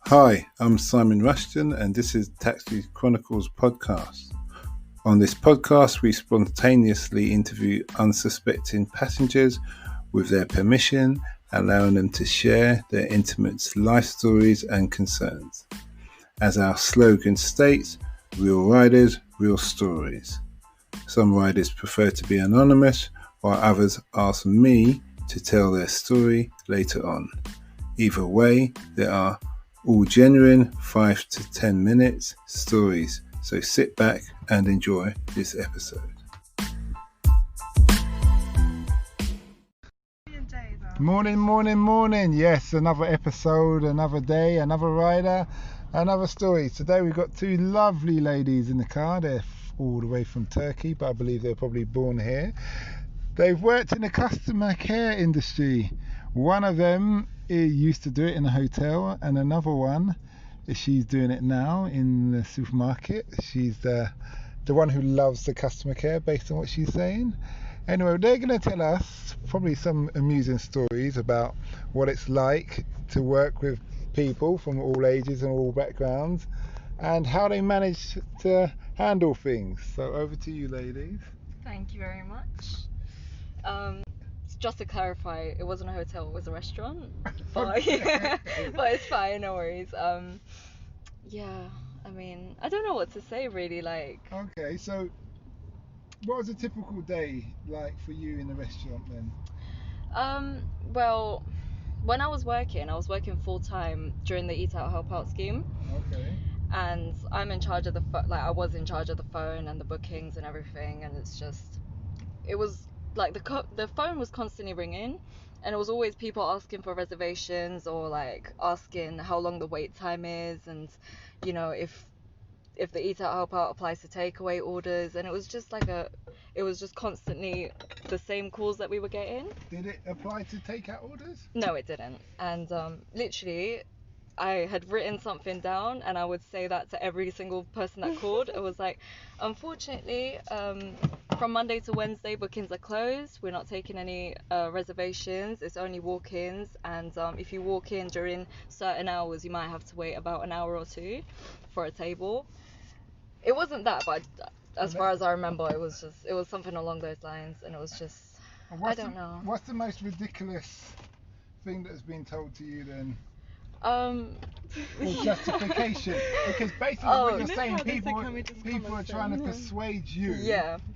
Hi, I'm Simon Rushton and this is Taxi Chronicles Podcast. On this podcast, we spontaneously interview unsuspecting passengers with their permission, allowing them to share their intimate life stories and concerns. As our slogan states, real riders, real stories. Some riders prefer to be anonymous, while others ask me to tell their story later on. Either way, there are all genuine 5 to 10 minutes stories, so sit back and enjoy this episode. Morning. Yes, another episode, another day, another rider, another story. Today we've got two lovely ladies in the car. They're all the way from Turkey, but I believe they're probably born here. They've worked in the customer care industry. One of them used to do it in a hotel, and another one, she's doing it now in the supermarket. She's the one who loves the customer care, based on what she's saying. Anyway, they're going to tell us probably some amusing stories about what it's like to work with people from all ages and all backgrounds, and how they manage to handle things. So over to you, ladies. Thank you very much. Just to clarify, it wasn't a hotel, it was a restaurant. But it's fine, no worries. Yeah, I mean, I don't know what to say really, like. Okay, so what was a typical day like for you in the restaurant then? Well, when I was working full time during the Eat Out Help Out scheme. Okay. And I'm in charge of I was in charge of the phone and the bookings and everything, and it was like the phone was constantly ringing, and it was always people asking for reservations, or like asking how long the wait time is, and you know, if the Eat Out Help Out applies to takeaway orders, and it was just constantly the same calls that we were getting. Did it apply to takeout orders? No, it didn't. And literally, I had written something down, and I would say that to every single person that called. It was like, unfortunately, from Monday to Wednesday, bookings are closed. We're not taking any reservations. It's only walk-ins, and if you walk in during certain hours, you might have to wait about an hour or two for a table. It wasn't that, but as far as I remember, it was something along those lines, and it was just, I don't know. What's the most ridiculous thing that's been told to you then? Justification, because basically what you're saying, people are trying to persuade you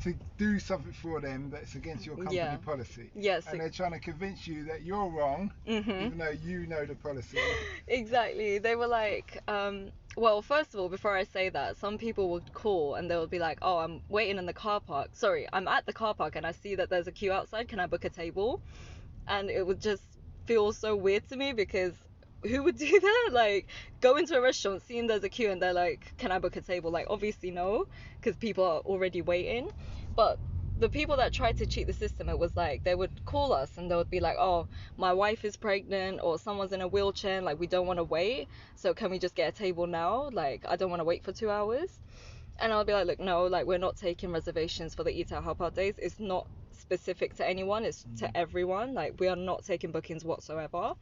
to do something for them that's against your company policy. Yes. And they're trying to convince you that you're wrong, even though you know the policy. Exactly. They were like, well, first of all, before I say that, some people would call and they would be like, oh, I'm waiting in the car park. Sorry, I'm at the car park and I see that there's a queue outside. Can I book a table? And it would just feel so weird to me, because who would do that? Like, go into a restaurant, seeing there's a queue, and they're like, can I book a table? Like, obviously no, because people are already waiting. But the people that tried to cheat the system, it was like, they would call us and they would be like, oh, my wife is pregnant, or someone's in a wheelchair, and like, we don't want to wait, so can we just get a table now? Like, I don't want to wait for 2 hours. And I'll be like, look, no, like, we're not taking reservations for the Eat Out Help Out days. It's not specific to anyone, it's to everyone. Like, we are not taking bookings whatsoever.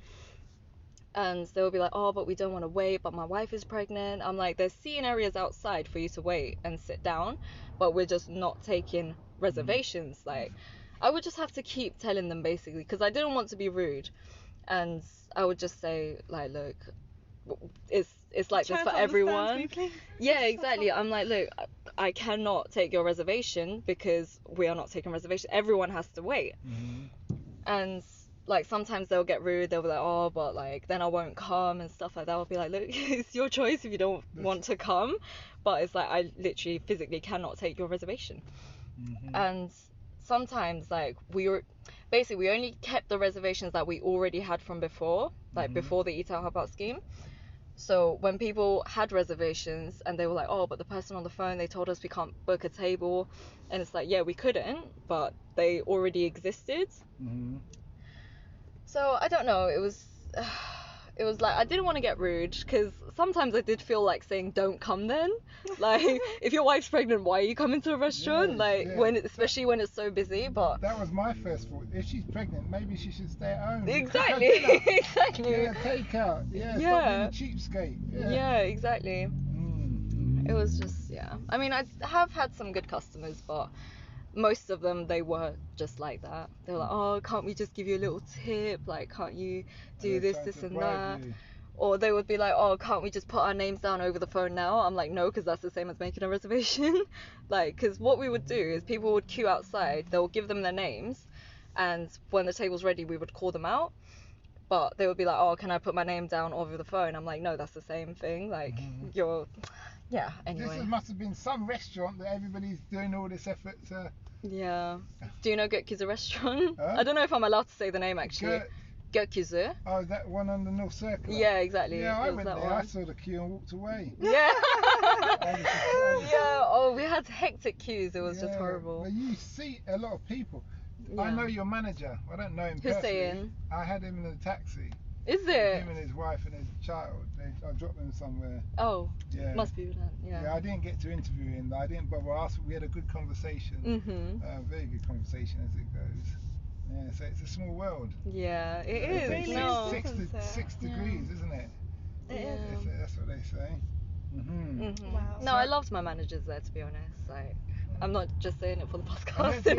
And they'll be like, oh, but we don't want to wait, but my wife is pregnant. I'm like, there's seating areas outside for you to wait and sit down, but we're just not taking reservations. Like, I would just have to keep telling them, basically, because I didn't want to be rude. And I would just say, like, look, it's like this for everyone. Yeah, exactly. I'm like, look, I cannot take your reservation because we are not taking reservations. Everyone has to wait. And like, sometimes they'll get rude, they'll be like, oh, but like, then I won't come and stuff like that. I'll be like, look, it's your choice if you don't want to come, but it's like, I literally physically cannot take your reservation. And sometimes, like, we only kept the reservations that we already had from before, like before the Eat Out Help Out scheme. So when people had reservations and they were like, oh, but the person on the phone, they told us we can't book a table, and it's like, yeah, we couldn't, but they already existed. So I don't know, it was like I didn't want to get rude because sometimes I did feel like saying don't come then. Like if your wife's pregnant, why are you coming to a restaurant? Yeah, like yeah. especially when it's so busy. But That was my first thought. If she's pregnant, maybe she should stay at home. exactly, exactly. Yeah, takeout. Yeah, Yeah. stop being a cheapskate. Yeah. Yeah, exactly. Mm. It was just I mean, I have had some good customers, but most of them, they were just like that. They were like, oh, can't we just give you a little tip? Like, can't you do they're this, trying this, to and bribe that? you. Or they would be like, oh, can't we just put our names down over the phone now? I'm like, no, because that's the same as making a reservation. Like, because what we would do is people would queue outside, they'll give them their names, and when the table's ready, we would call them out. But they would be like, oh, can I put my name down over the phone? I'm like, no, that's the same thing. Like, anyway. This must have been some restaurant that everybody's doing all this effort to... Yeah. Do you know Gökyüzü restaurant? Huh? I don't know if I'm allowed to say the name actually. Gökyüzü. Oh, that one on the North Circle? Yeah, exactly. Yeah, I It was went that there. one. I saw the queue and walked away. Yeah. was- Yeah. Oh, we had hectic queues. It was just Yeah, horrible. But you see a lot of people. Yeah. I know your manager. I don't know him Who's personally. saying? I had him in a taxi. Is it? Him and his wife and his child. I dropped them somewhere. Oh. Yeah. Must be then. Yeah. Yeah, I didn't get to interview him. I didn't bother asking. We had a good conversation. Mhm. Very good conversation as it goes. Yeah, so it's a small world. Yeah, it It's is. like No. six degrees, isn't it? It Yeah. is. That's what they say. Mhm. Wow. No, I loved my managers there, to be honest. Like, I'm not just saying it for the And podcast. they're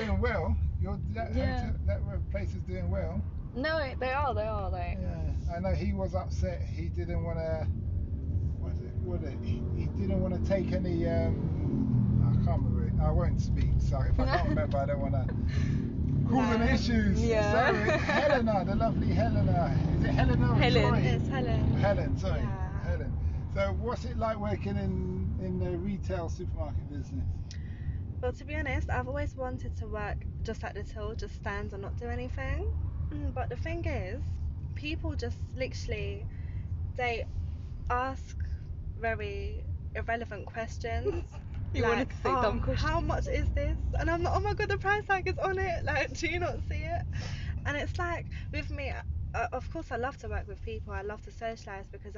doing well. Yeah. That place is doing well. No, they are. Like. Yeah, I know he was upset. He didn't want to. He didn't want to take any. I can't remember it. I won't speak. So if I can't remember, I don't want to cause any issues. Yeah. So Helena, the lovely Helena. Is it Helena or Helen. Joy? It's Helen. Helen, sorry, Yeah. Helen. So what's it like working in the retail supermarket business? Well, to be honest, I've always wanted to work just at the till, just stand and not do anything. But the thing is, people just literally, they ask very irrelevant questions. You wanted to say dumb questions. How much is this? And I'm like, oh my god, the price tag is on it. Like, do you not see it? And it's like, with me, of course I love to work with people. I love to socialise because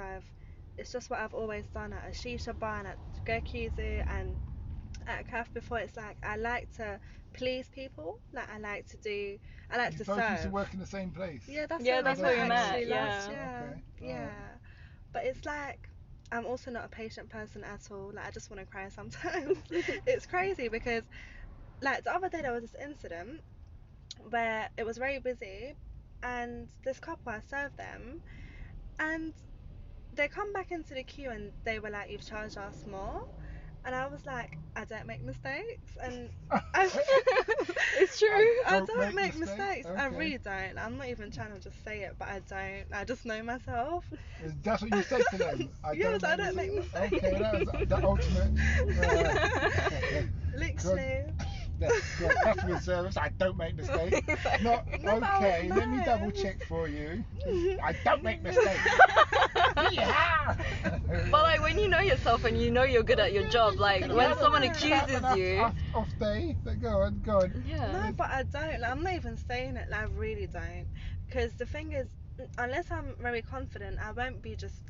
it's just what I've always done at a shisha bar and at Gökyüzü and at a cafe before. It's like I like to please people. Like I like to You serve. both used to work in the same place. Yeah, that's Yeah, where that's I where you met met, actually yeah. last year. Okay. Yeah. Alright. But it's like I'm also not a patient person at all. Like I just want to cry sometimes. It's crazy because like the other day there was this incident where it was very busy and this couple, I served them and they come back into the queue and they were like, you've charged us more. And I was like, I don't make mistakes. And It's true. I Don't don't make make mistakes? mistakes. I Okay. really don't. I'm not even trying to just say it, but I don't. I just know myself. That's what you said to them. Yes, I don't make mistakes. Okay, that was the ultimate. Literally. Customer service. I don't make mistakes. Not No, okay. Let me no. double check for you. I don't make mistakes. Yeah. But like when you know yourself and you know you're good at your job, like when someone accuses you. Off day. Go on. Yeah. No, but I don't. Like, I'm not even saying it. Like, I really don't. Because the thing is, unless I'm very confident, I won't be just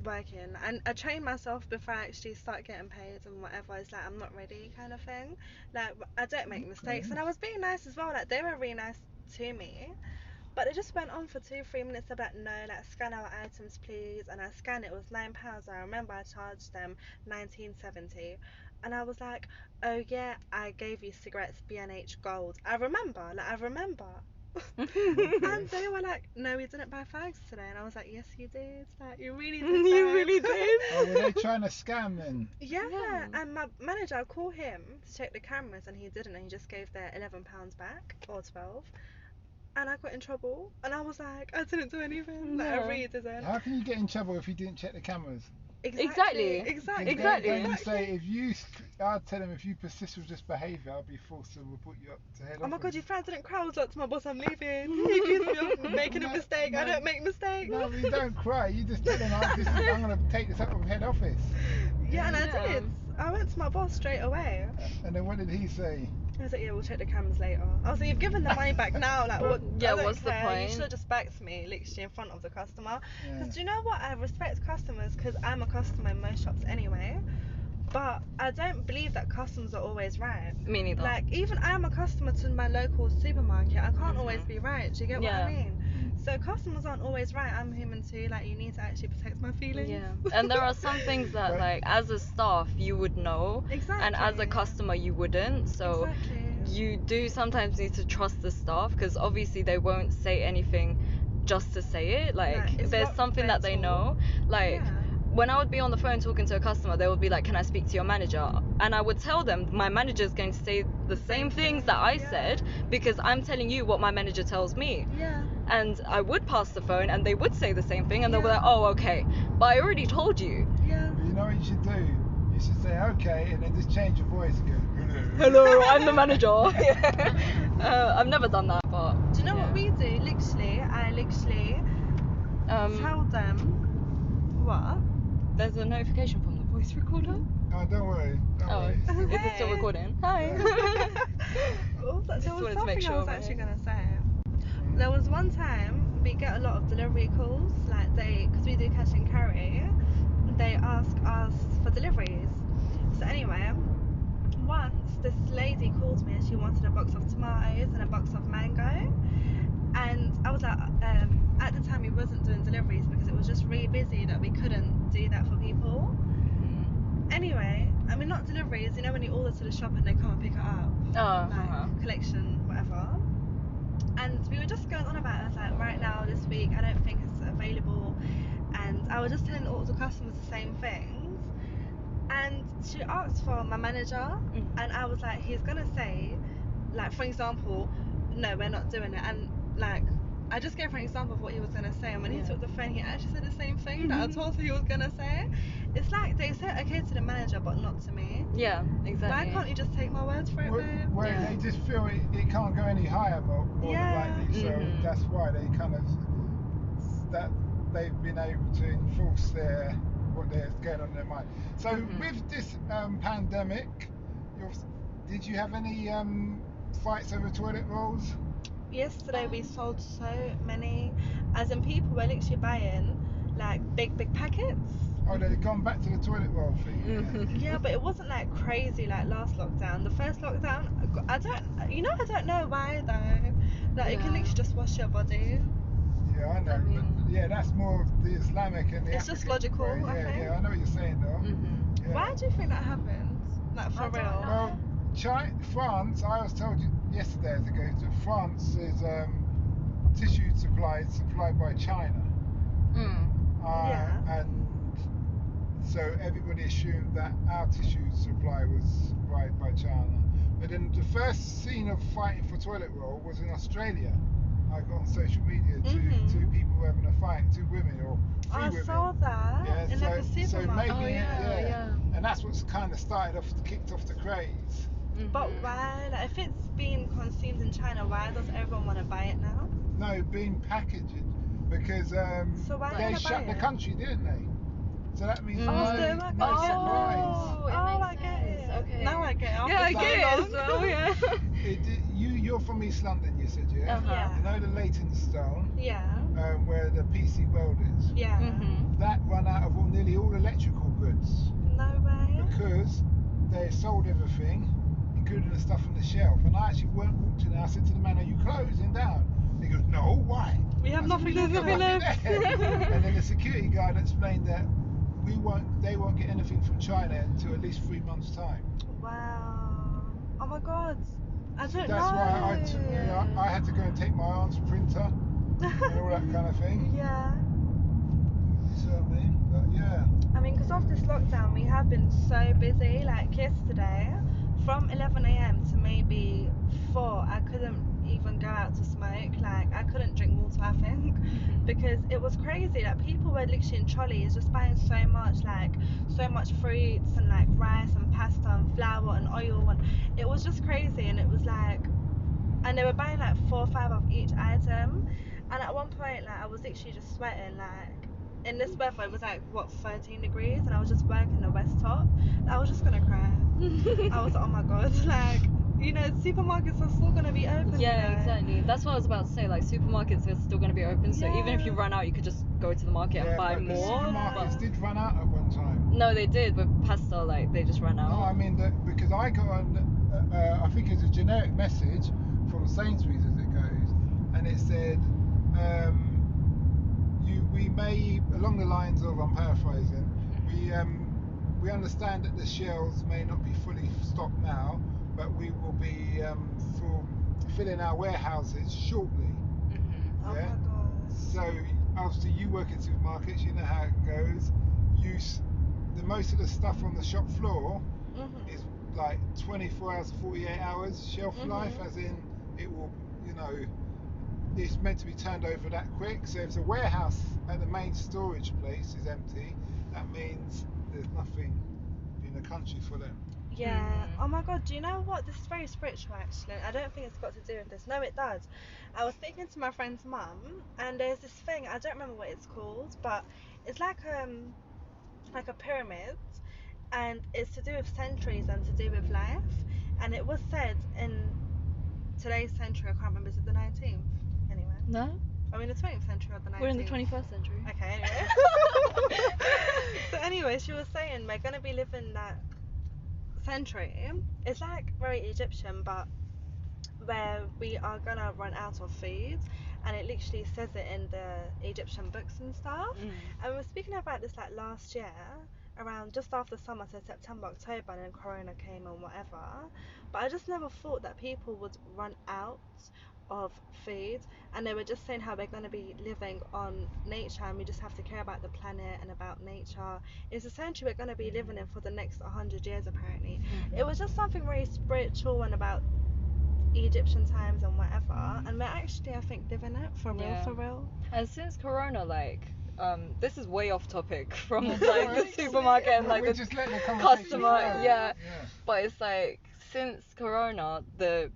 working. And I train myself before I actually start getting paid and whatever. It's like I'm not ready, kind of thing. Like I don't make mistakes. And I was being nice as well. Like they were really nice to me. But it just went on for 2-3 minutes about no, like scan our items please, and I scanned it, was £9. I remember I charged them £19.70, and I was like, oh yeah, I gave you cigarettes B&H Gold. I remember. And they were like, no, we didn't buy fags today, and I was like, yes you did. Like you really did. You babe." really did. Oh, were they trying to scam then? Yeah, Yeah. and my manager, I called him to check the cameras, and he didn't, and he just gave their £11 back or 12. And I got in trouble, and I was like, I didn't do anything. Like, No. I really didn't. How can you get in trouble if you didn't check the cameras? Exactly. Exactly. Exactly. Then you say I'd tell them if you persist with this behaviour, I'll be forced to report you up to head Oh my office. god, you fans didn't cry. I was like to my boss, I'm leaving. He accused me of making a No, mistake. I no. don't make mistakes. No, you don't cry. You just tell them I'm going to take this up with head office. Yeah, and I Yeah. did. I went to my boss straight away. And then what did he say? I was like, yeah, we'll check the cameras later. I was like, you've given the money back now. Like, what? Yeah, I don't what's the care. You point? should have just backed me, literally in front of the customer. Yeah. Because do you know what? I respect customers because I'm a customer in most shops anyway. But I don't believe that customers are always right. Me neither. Like, even I'm a customer to my local supermarket. I can't always be right. Do you get what I Yeah. mean? So customers aren't always right. I'm human too. Like, you need to actually protect my feelings. Yeah, and there are some things that, Right. like, as a staff you would know, Exactly. and as a customer you wouldn't. So Exactly. you do sometimes need to trust the staff, because obviously they won't say anything just to say it. Like, it's there's not something their that they fault. know. Like, Yeah. when I would be on the phone talking to a customer, they would be like, can I speak to your manager? And I would tell them my manager's going to say the same things that I said, because I'm telling you what my manager tells me. Yeah. And I would pass the phone and they would say the same thing, and they'll be Yeah. like, oh, okay, but I already told you. Yeah. You know what you should do? You should say okay, and then just change your voice and go, Hello, I'm the manager. I've never done that, but Do you know what we do? Literally, I literally tell them what? There's a notification from the voice recorder. Oh, don't worry. Don't Oh, worry. is it still recording? Hi. What was that? Just There was wanted to make something sure, I was mate. actually gonna say. There was one time we get a lot of delivery calls, like because we do cash and carry, they ask us for deliveries. So anyway, once this lady called me and she wanted a box of tomatoes and a box of mango, and I was like, at the time we wasn't doing deliveries because it was just really busy that we couldn't do that for people. Anyway, I mean, not deliveries, you know when you order to the shop and they come and pick it up, like collection, whatever. And we were just going on about it. I was like, right now this week I don't think it's available, and I was just telling all the customers the same things. And she asked for my manager, and I was like, he's gonna say, like, for example, no, we're not doing it. And like, I just gave her an example of what he was gonna say, and when he took the phone, he actually said the same thing that I told her he was gonna say. It's like they say okay to the manager, but not to me. Yeah, exactly. Why can't you just take my word for it, babe? Well, Yeah. they just feel it can't go any higher more Yeah. than likely, so that's why they kind of that they've been able to enforce what they're going on in their mind. So with this pandemic, did you have any fights over toilet rolls? Yesterday we sold so many, as in people were literally buying like big packets. Oh, they've gone back to the toilet roll thing. Yeah, but it wasn't like crazy like last lockdown. The first lockdown, I don't know why though. Like you can literally just wash your body. Yeah, I know. But yeah, that's more of the Islamic and the It's just African logical, way. I Yeah, think. yeah, I know what you're saying though. Yeah. Why do you think that happened? Like for I don't real? know. Well, France, I was told you yesterday as I go to France is tissue supplied by China. Yeah. And so everybody assumed that our tissue supply was supplied by China. But then the first scene of fighting for toilet roll was in Australia. I got on social media two people were having a fight, two women or three I women. saw that Yeah, in like a so supermarket. maybe yeah. and that's what's kind of kicked off the craze. But why? Like, if it's being consumed in China, why does everyone want to buy it now? No, being packaged because So why they did they shut buy the it? country, didn't they? So that means Oh, no so they're like, supplies. I get it. Okay. Now I get it. Yeah, I After get so it long. as well, yeah. You're from East London, you said, yeah? Uh-huh. You know the Leytonstone, Yeah. where the PC World is? Yeah. That run out of nearly all electrical goods No way. because they sold everything, including the stuff on the shelf. And I actually walked in there. I said to the man, "Are you closing down?" And he goes, "No, why?" We have I said, nothing "There's to nothing left." there." And then the security guard explained that they won't get anything from China until at least 3 months' time. Wow. Oh my god. I don't That's know. why I had to go and take my aunt's printer and all that kind of thing. Yeah. You see what I mean? But yeah. I mean, because of this lockdown, we have been so busy. Like yesterday, from 11 a.m. to maybe 4, I couldn't even go out to smoke. Like, I couldn't drink water, I think, because it was crazy. Like, people were literally in trolleys just buying so much fruits and like rice and pasta and flour and oil, and it was just crazy. And it was like, and they were buying like 4 or 5 of each item. And at one point, like, I was literally just sweating, like, in this weather it was like what 13 degrees, and I was just working the West Top. I was just gonna cry. I was like, oh my god, like, you know, supermarkets are still gonna be open. Yeah, you know? exactly. That's what I was about to say. Like, supermarkets are still going to be open, so even if you Yeah. run out, you could just go to the market and buy but the more. supermarkets But did run out at one time. no, they did with pasta. Like, they just ran out. No, I mean because I got on, I think it's a generic message from Sainsbury's as it goes, and it said, we may, along the lines of, I'm paraphrasing, we understand that the shelves may not be fully stocked now, but we will be filling our warehouses shortly. Oh Yeah. my god. So obviously you work in supermarkets, you know how it goes. The most of the stuff on the shop floor is like 24 hours, 48 hours shelf life, as in it will, you know, it's meant to be turned over that quick. So if the warehouse at the main storage place is empty, that means there's nothing in the country for them. Yeah. Oh my god, do you know what? This is very spiritual actually. I don't think it's got to do with this. No, it does. I was speaking to my friend's mum, and there's this thing, I don't remember what it's called, but it's like a pyramid, and it's to do with centuries and to do with life. And it was said in today's century, I can't remember, is it the 19th? Anyway. No? Are we in the 20th century or the 19th? We're in the 21st century. Okay, anyway. So anyway, she was saying we're going to be living that century. It's like very Egyptian, but where we are going to run out of food. And it literally says it in the Egyptian books and stuff. And we were speaking about this like last year, around just after summer, so September, October, and then Corona came and whatever. But I just never thought that people would run out of food, and they were just saying how we're going to be living on nature, and we just have to care about the planet and about nature. It's essentially we're going to be living in for the next 100 years apparently. It was just something very spiritual and about Egyptian times and whatever, and we're actually, I think, living it for real, Yeah. for real. And since Corona, like, this is way off topic from No, like no, the supermarket and like we're the just letting the conversation customer, flow. yeah. But it's like, since Corona, the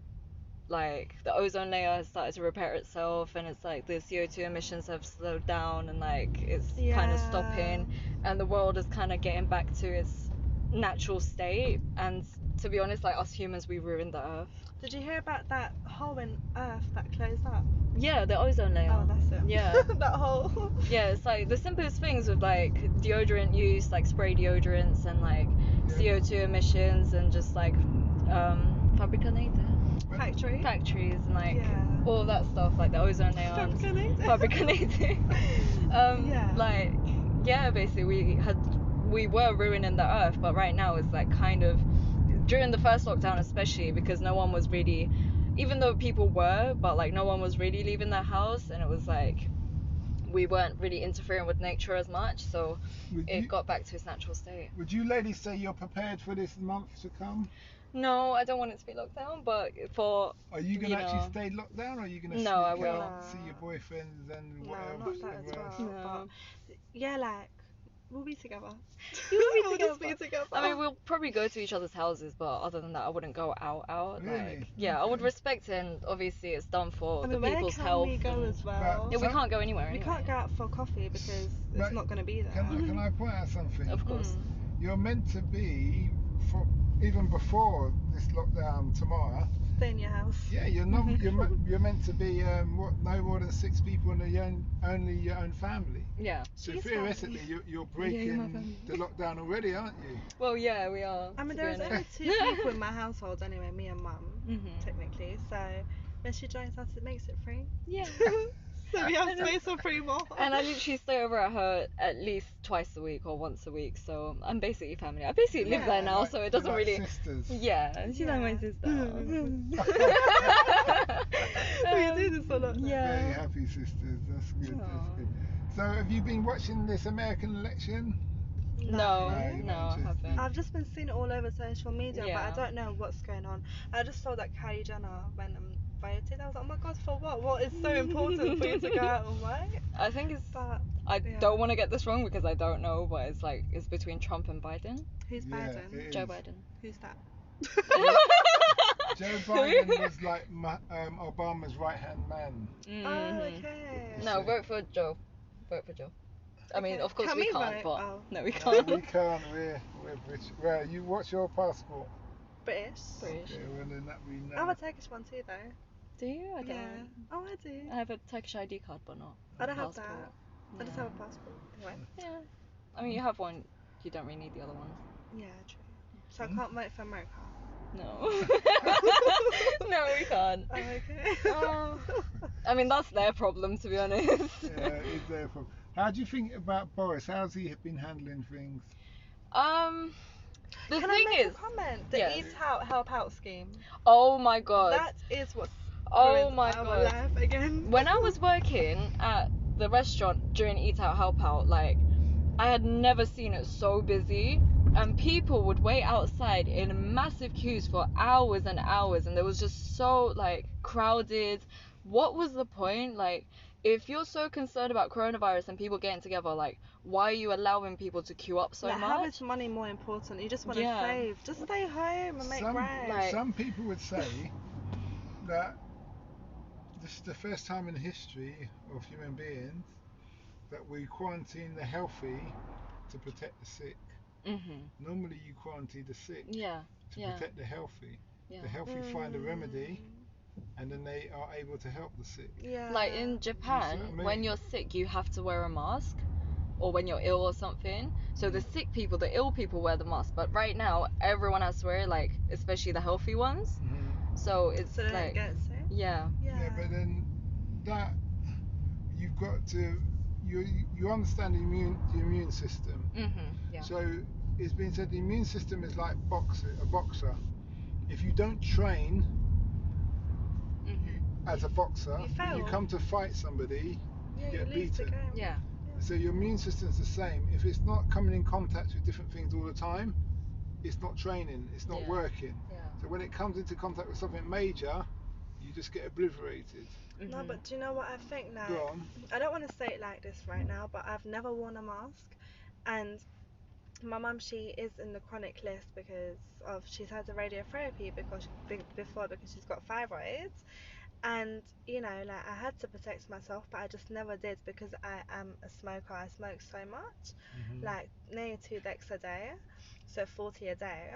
ozone layer has started to repair itself, and it's like the CO2 emissions have slowed down, and like it's kind of stopping, and the world is kind of getting back to its natural state. And to be honest, like, us humans, we ruined the earth. Did you hear about that hole in Earth that closed up? Yeah, the ozone layer. Oh, that's it. Yeah. That hole. Yeah, it's like the simplest things with like deodorant use, like spray deodorants, and like CO2 emissions, and just like fabricated factories, and like all of that stuff, like the ozone layer and fabricated. Like, yeah, basically we were ruining the earth, but right now it's like kind of, during the first lockdown especially, because no one was really, even though people were, but like no one was really leaving their house, and it was like we weren't really interfering with nature as much, so it got back to its natural state. Would you ladies say you're prepared for this month to come? No, I don't want it to be locked down, but for... Are you going to actually stay locked down, or are you going to No, I will. see your boyfriends and No, not that as well. No. But yeah, like, we'll be together. We'll just be together. I mean, we'll probably go to each other's houses, but other than that, I wouldn't go out. Really? Like, yeah, I would respect it, and obviously it's done for the people's where health. can we go and... as well? Yeah, we can't go anywhere We anyway. can't go out for coffee because it's not going to be there. Can I point out something? Of course. You're meant to be, even before this lockdown tomorrow, Stay in your house. yeah, you're not. You're meant to be no more than 6 people in only your own family. Yeah. So She's theoretically, you're breaking the lockdown already, aren't you? Well, yeah, we are. I mean, to be there's only honest. 2 people in my household anyway, me and mum, technically. So when she joins us, it makes it 3. Yeah. So we have space for 3 more. And I literally stay over at her at least twice a week or once a week, so I'm basically family. I basically live there now, so it doesn't Like really... sisters. Yeah, she's like my sister. We do this a lot. Yeah. Very happy sisters. That's good. That's Aw. good. So have you been watching this American election? No, No, I haven't. I've just been seeing it all over social media, Yeah. but I don't know what's going on. I just saw that Kylie Jenner went and voted. I was like, oh my god, for what? What is so important for you to go out and vote? I think it's... But I don't want to get this wrong because I don't know, but it's like, it's between Trump and Biden. who's Yeah, Biden? it Joe is. Biden. Who's that? Joe Biden was like Obama's right-hand man. Oh, okay. No, vote for Joe. Vote for Joe. I mean, Okay. of course Can we we can't, vote? but Oh. no, we No, can't. we can't. We're British. Well, what's your passport? British. British. Okay, well then that we know. I have a Turkish one too, though. Do you? I don't. Yeah. Oh, I do. I have a Turkish ID card, but not I don't have passport. that. I just Yeah. have a passport. Anyway. Yeah. I mean, you have one. You don't really need the other one. Yeah, true. So I can't vote for America. No. No, we can't. Oh, okay. Oh. I mean, that's their problem, to be honest. Yeah, it's their problem. How do you think about Boris? How's he been handling things? The Can thing I make is, a comment? The yes. Eat Out Help Out scheme. oh my god. That is what's Oh ruined my our god. life again. When I was working at the restaurant during Eat Out Help Out, like, I had never seen it so busy, and people would wait outside in massive queues for hours and hours, and there was just so, like, crowded. What was the point? Like, if you're so concerned about coronavirus and people getting together, like, why are you allowing people to queue up so like, much? how is money more important? You just want to Yeah. save. Just stay home and make Some, bread. like- some people would say that this is the first time in the history of human beings that we quarantine the healthy to protect the sick. Normally you quarantine the sick Yeah. to Yeah. protect the healthy. Yeah. The healthy find a remedy and then they are able to help the sick. Yeah. Like in Japan, what I mean? when you're sick, you have to wear a mask, or when you're ill or something. So the sick people, the ill people wear the mask. But right now, everyone has to wear it, like, especially the healthy ones. So it's So they don't like, get sick. yeah. Yeah, but then that you've got to you understand the immune system. Yeah. So it's been said the immune system is like a boxer. If you don't train as a boxer, You when you fail. come to fight somebody, Yeah, you get lose the beaten. game. Yeah. So your immune system's the same. If it's not coming in contact with different things all the time, it's not training, it's not Yeah. working. Yeah. So when it comes into contact with something major, you just get obliterated. No, but do you know what I think now? Go on. I don't want to say it like this right now, but I've never worn a mask, and my mum, she is in the chronic list because she's had the radiotherapy before because she's got thyroids, and you know, like, I had to protect myself, but I just never did because I am a smoker. I smoke so much, like nearly 2 decks a day, so 40 a day.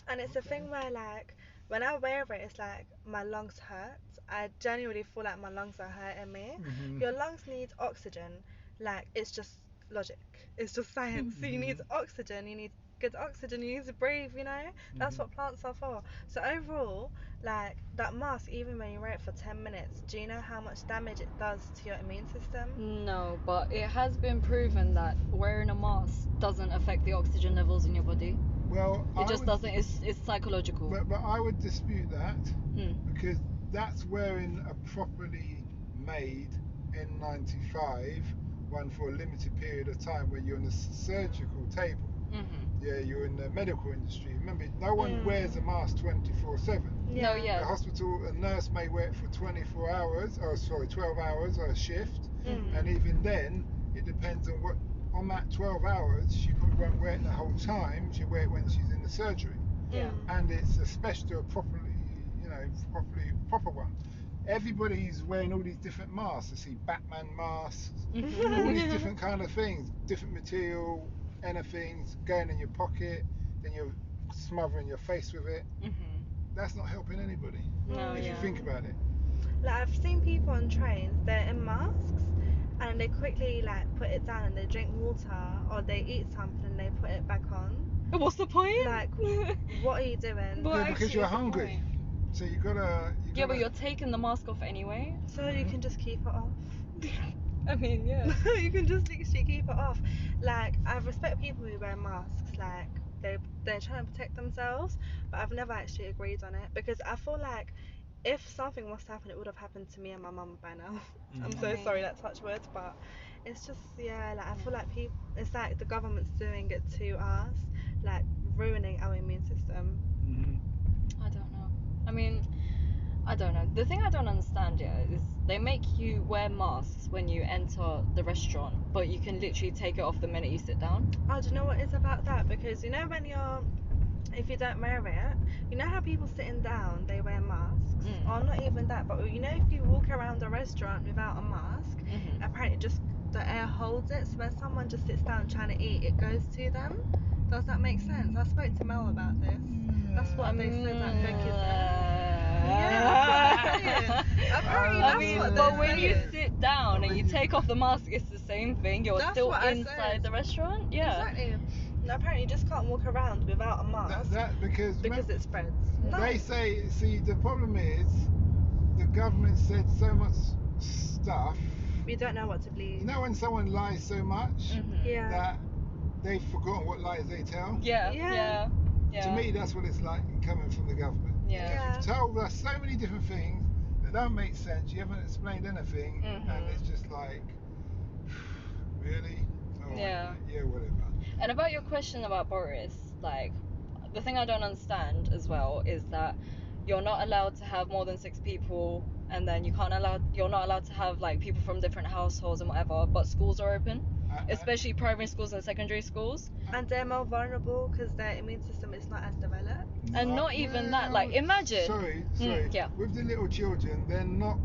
And it's a thing where, like, when I wear it, it's like my lungs hurt. I genuinely feel like my lungs are hurting me. Your lungs need oxygen. Like, it's just logic. It's just science. So you need oxygen. You need good oxygen. You need to breathe, you know? That's what plants are for. So overall, like, that mask, even when you wear it for 10 minutes, do you know how much damage it does to your immune system? No, but it has been proven that wearing a mask doesn't affect the oxygen levels in your body. Well, It just doesn't. It's psychological. But I would dispute that Mm. because that's wearing a properly made N95 one for a limited period of time where you're on a surgical table. Yeah, you're in the medical industry. Remember, no one wears a mask 24/7. No, The yeah. hospital, a nurse may wear it for 24 hours, 12 hours or a shift, and even then, it depends on what. On that 12 hours, she probably won't wear it the whole time. She'll wear it when she's in the surgery, Yeah. and it's especially a proper one. Everybody's wearing all these different masks. I see Batman masks, all these different kind of things, different material, anything going in your pocket, then you're smothering your face with it. That's not helping anybody. No, If you yeah. think about it. Like, I've seen people on trains, they're in masks and they quickly, like, put it down and they drink water or they eat something and they put it back on. What's the point? Like, what are you doing? Well, Yeah, because actually, you're it's the hungry. point. So you gotta. Yeah, but you're taking the mask off anyway. So you can just keep it off. I mean, yeah. You can just literally keep it off. Like, I respect people who wear masks, like, they're trying to protect themselves, but I've never actually agreed on it because I feel like if something was to happen, it would have happened to me and my mum by now. I'm so sorry that touch words, but it's just, yeah, like, I feel like it's like the government's doing it to us, like, ruining our immune system. I don't know. I mean, I don't know. The thing I don't understand yet is they make you wear masks when you enter the restaurant, but you can literally take it off the minute you sit down. Oh, do you know what it's about that? Because you know when if you don't wear it, you know how people sitting down, they wear masks? Or not even that, but you know if you walk around a restaurant without a mask, apparently it just the air holds it, so when someone just sits down trying to eat, it goes to them. Does that make sense? I spoke to Mel about this. That's what they said that book is Yeah, apparently that's what but they're when you saying. sit down and you take off the mask, it's the same thing. You're That's still what I inside said. the restaurant. Yeah. Exactly. No, apparently you just can't walk around without a mask Because it spreads. No. they say, see, the problem is the government said so much stuff. We don't know what to believe. You know when someone lies so much Yeah. that they've forgotten what lies they tell? Yeah. To me, that's what it's like coming from the government. Yeah. You've told us so many different things that don't make sense. You haven't explained anything, and it's just like, really? Oh, Yeah. Yeah, whatever. And about your question about Boris, like, the thing I don't understand as well is that you're not allowed to have more than 6 people, and then you're not allowed to have like people from different households and whatever, but schools are open, especially primary schools and secondary schools. And they're more vulnerable because their immune system is not as developed. And not even that, like, imagine. Sorry. Yeah. With the little children, they're not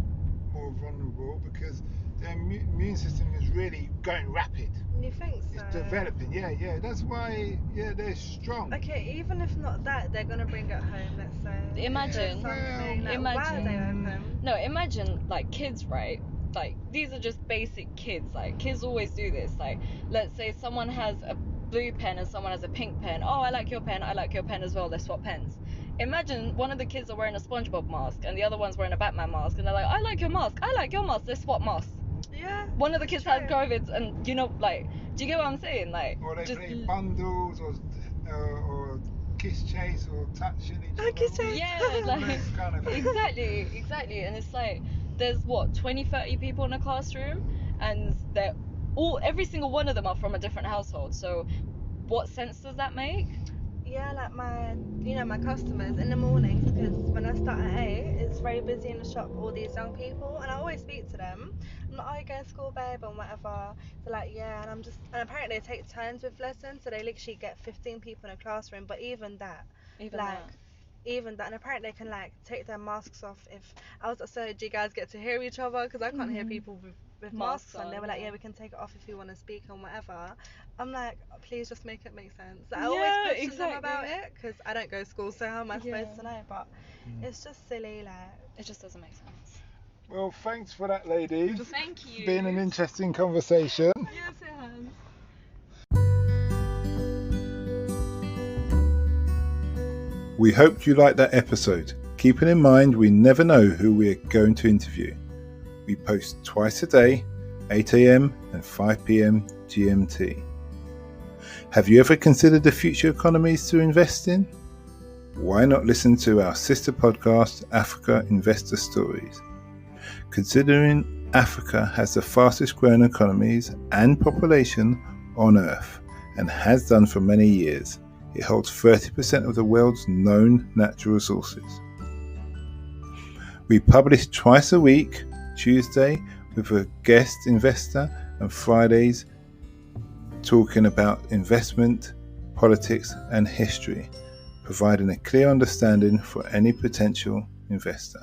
more vulnerable because their immune system is really going rapid. You think so? It's developing. Yeah. That's why, they're strong. Okay, even if not that, they're gonna bring it home. Let's say. Imagine. Something like, why are they open? No, imagine like kids, right? Like, these are just basic kids. Like, kids always do this. Like, let's say someone has a blue pen and someone has a pink pen. Oh, I like your pen as well. Let's swap pens. Imagine one of the kids are wearing a SpongeBob mask and the other one's wearing a Batman mask, and they're like, I like your mask, let's swap masks. Yeah. One of the kids had COVID, and like, do you get what I'm saying? Like, Or they just play bundles or kiss chase or touching each other. Kiss chase. yeah, like, kind of thing. exactly. And it's like, there's 20-30 people in a classroom, and every single one of them are from a different household. So what sense does that make? Yeah, like my customers in the mornings, because when I start at 8, it's very busy in the shop, all these young people, and I always speak to them. I'm like, oh, you going to school, babe, and whatever. They're like, yeah, and and apparently they take turns with lessons, so they literally get 15 people in a classroom, but even that, and apparently they can like take their masks off. If I was so, do you guys get to hear each other? Because I can't hear people with masks on. They were like, yeah, we can take it off if you want to speak and whatever. I'm like, please just make it make sense. Like, I always question them about it because I don't go to school, so how am I supposed to know? But it's just silly, like, it just doesn't make sense. Well, thanks for that, ladies. Thank you. It's been an interesting conversation. Yes, it has. We hope you liked that episode. Keeping in mind, we never know who we're going to interview. We post twice a day, 8 a.m. and 5 p.m. GMT. Have you ever considered the future economies to invest in? Why not listen to our sister podcast, Africa Investor Stories? Considering Africa has the fastest growing economies and population on Earth and has done for many years, it holds 30% of the world's known natural resources. We publish twice a week, Tuesday with a guest investor and Fridays talking about investment, politics and history, providing a clear understanding for any potential investor.